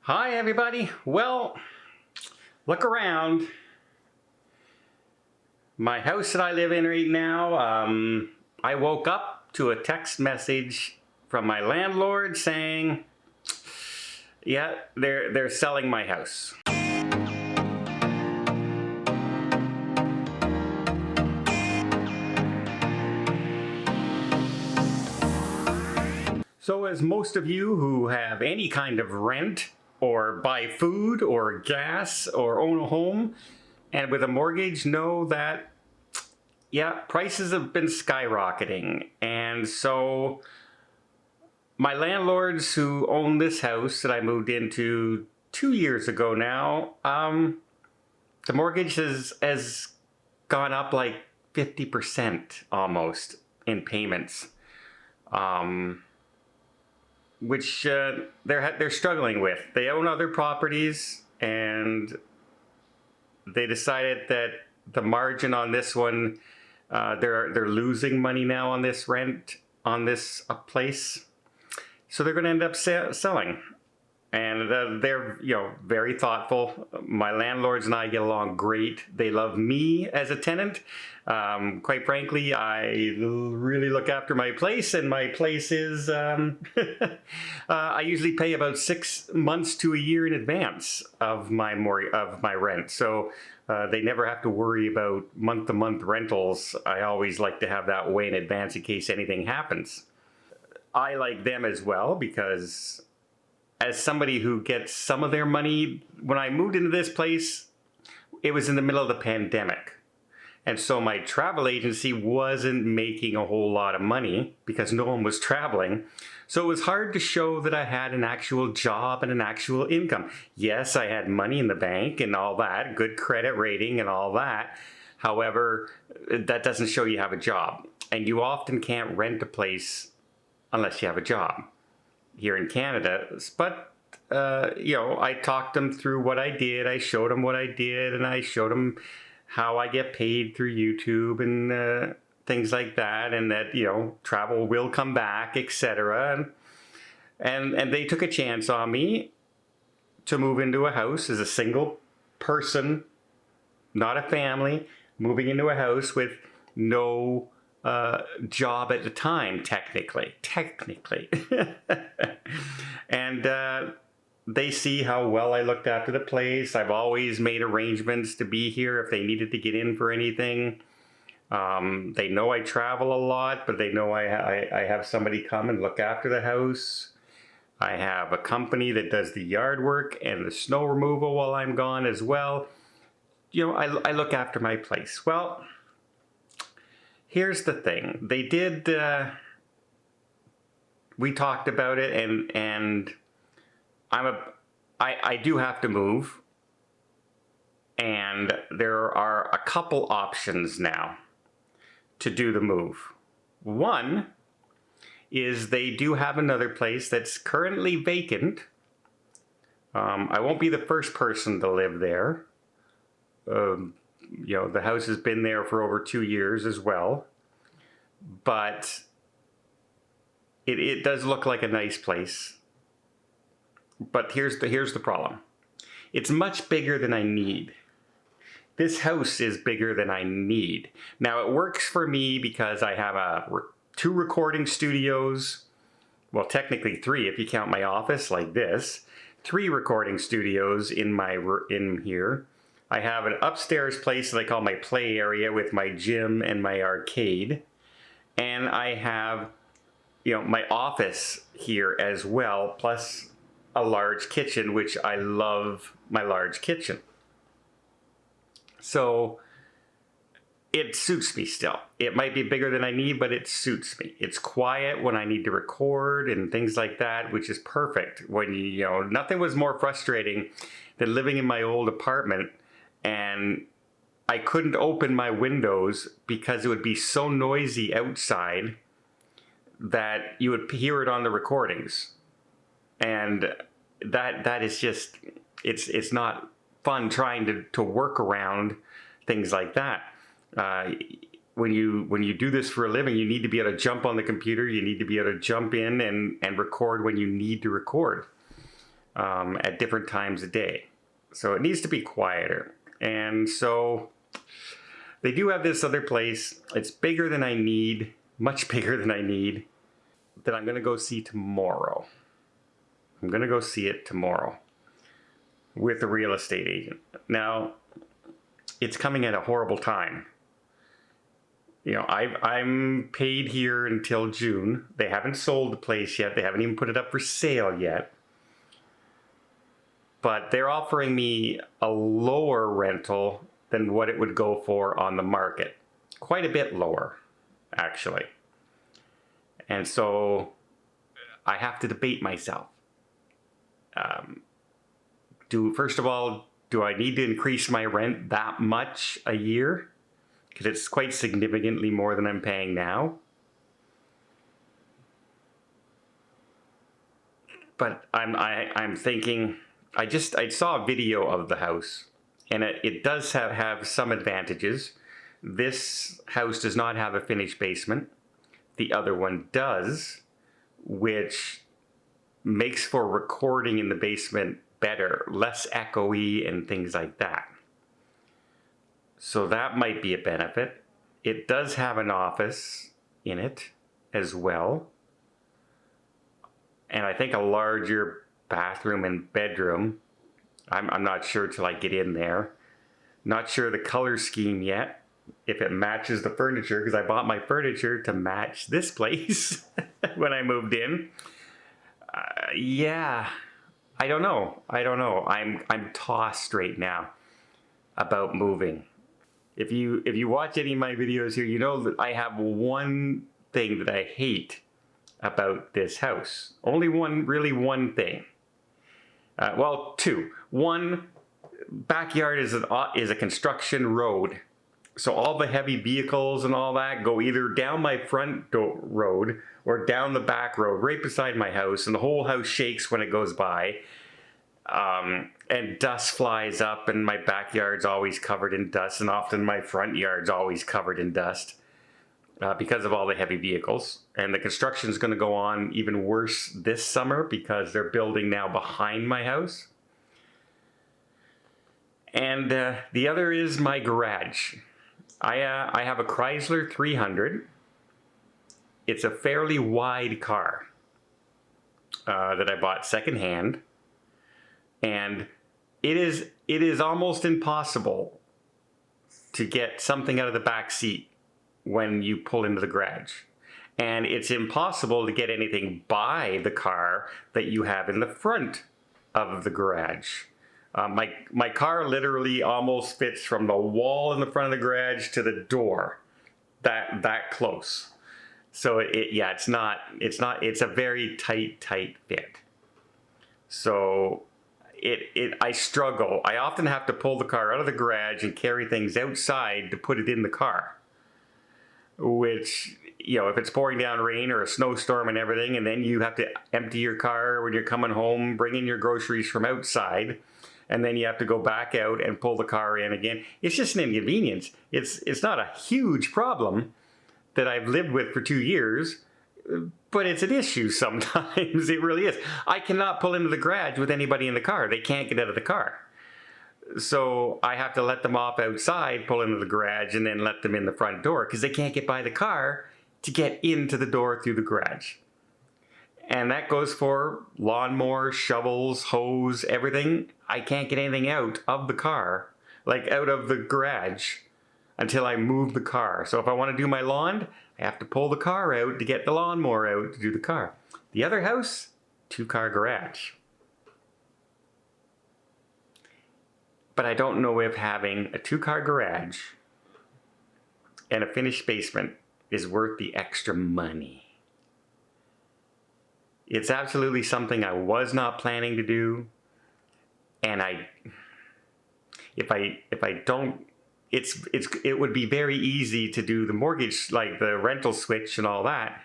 Hi everybody. Well, look around. My house that I live in right now, I woke up to a text message from my landlord saying, yeah, they're selling my house. So as most of you who have any kind of rent or buy food or gas or own a home and with a mortgage know that, yeah, prices have been skyrocketing. And so my landlords who own this house that I moved into 2 years ago now, the mortgage has gone up like 50% almost in payments. Which they're struggling with. They own other properties, and they decided that the margin on this one, they're losing money now on this rent on this place, so they're going to end up selling. And they're very thoughtful. My landlords and I get along great. They love me as a tenant. Quite frankly, I really look after my place, and my place is I usually pay about 6 months to a year in advance of my rent. So they never have to worry about month-to-month rentals. I always like to have that way in advance in case anything happens. I like them as well because as somebody who gets some of their money, when I moved into this place, it was in the middle of the pandemic. And so my travel agency wasn't making a whole lot of money because no one was traveling. So it was hard to show that I had an actual job and an actual income. Yes, I had money in the bank and all that, good credit rating and all that. However, that doesn't show you have a job. And you often can't rent a place unless you have a job here in Canada. But I talked them through what I did. I showed them what I did, and I showed them how I get paid through YouTube and things like that, and that travel will come back, etc. And they took a chance on me to move into a house as a single person, not a family, moving into a house with no job at the time, technically. And they see how well I looked after the place. I've always made arrangements to be here if they needed to get in for anything. They know I travel a lot, but they know I have somebody come and look after the house. I have a company that does the yard work and the snow removal while I'm gone as well. I look after my place. Well, here's the thing. They did, we talked about it, and I do have to move, and there are a couple options now to do the move. One is they do have another place that's currently vacant. I won't be the first person to live there. The house has been there for over 2 years as well, but it does look like a nice place. But here's the problem. It's much bigger than I need. This house is bigger than I need. Now it works for me because I have 2 recording studios. Well, technically 3 if you count my office like this. 3 recording studios in here. I have an upstairs place that I call my play area with my gym and my arcade. And I have, my office here as well, plus a large kitchen, which I love my large kitchen. So it suits me still. It might be bigger than I need, but it suits me. It's quiet when I need to record and things like that, which is perfect. When nothing was more frustrating than living in my old apartment and I couldn't open my windows because it would be so noisy outside that you would hear it on the recordings. And that is just, it's not fun trying to work around things like that. When you do this for a living, you need to be able to jump on the computer. You need to be able to jump in and record when you need to record. at different times of day. So it needs to be quieter. And so they do have this other place. It's bigger than I need, much bigger than I need, that I'm going to go see tomorrow. I'm going to go see it tomorrow with a real estate agent. Now, it's coming at a horrible time. You know, I'm paid here until June. They haven't sold the place yet. They haven't even put it up for sale yet. But they're offering me a lower rental than what it would go for on the market. Quite a bit lower, actually. And so I have to debate myself. First of all, do I need to increase my rent that much a year? Because it's quite significantly more than I'm paying now. But I'm thinking, I saw a video of the house, and it does have some advantages. This house does not have a finished basement. The other one does, which makes for recording in the basement better, less echoey and things like that. So that might be a benefit. It does have an office in it as well. And I think a larger bathroom and bedroom. I'm not sure till I get in there. Not sure the color scheme yet, if it matches the furniture, because I bought my furniture to match this place when I moved in. Yeah, I don't know. I'm tossed right now about moving. If you watch any of my videos here, you know that I have one thing that I hate about this house. Only one thing. Well, two. One, backyard is a construction road. So all the heavy vehicles and all that go either down my front road or down the back road right beside my house, and the whole house shakes when it goes by. And dust flies up, and my backyard's always covered in dust, and often my front yard's always covered in dust because of all the heavy vehicles. And the construction's going to go on even worse this summer because they're building now behind my house. And the other is my garage. I have a Chrysler 300. It's a fairly wide car that I bought secondhand. And it is almost impossible to get something out of the back seat when you pull into the garage. And it's impossible to get anything by the car that you have in the front of the garage. My car literally almost fits from the wall in the front of the garage to the door. That close. So it's a very tight fit. So I struggle. I often have to pull the car out of the garage and carry things outside to put it in the car. Which, you know, if it's pouring down rain or a snowstorm and everything, and then you have to empty your car when you're coming home, bring in your groceries from outside, and then you have to go back out and pull the car in again. It's just an inconvenience. It's not a huge problem that I've lived with for 2 years, but it's an issue sometimes. It really is. I cannot pull into the garage with anybody in the car. They can't get out of the car. So I have to let them off outside, pull into the garage, and then let them in the front door because they can't get by the car to get into the door through the garage. And that goes for lawnmower, shovels, hose, everything. I can't get anything out of the car, like out of the garage, until I move the car. So if I want to do my lawn, I have to pull the car out to get the lawnmower out to do the car. The other house, 2-car garage. But I don't know if having a 2-car garage and a finished basement is worth the extra money. It's absolutely something I was not planning to do. And if I don't, it would be very easy to do the mortgage, like the rental switch and all that.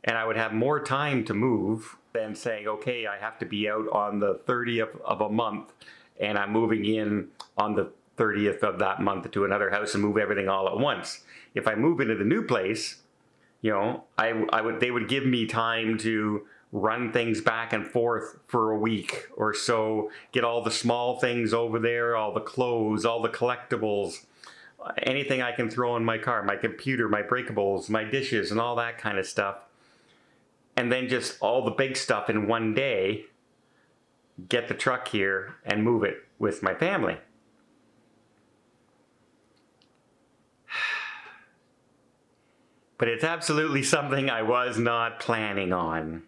And I would have more time to move than saying, okay, I have to be out on the 30th of a month and I'm moving in on the 30th of that month to another house and move everything all at once. If I move into the new place, you know, they would give me time to run things back and forth for a week or so, get all the small things over there, all the clothes, all the collectibles, anything I can throw in my car, my computer, my breakables, my dishes, and all that kind of stuff. And then just all the big stuff in one day, get the truck here and move it with my family. But it's absolutely something I was not planning on.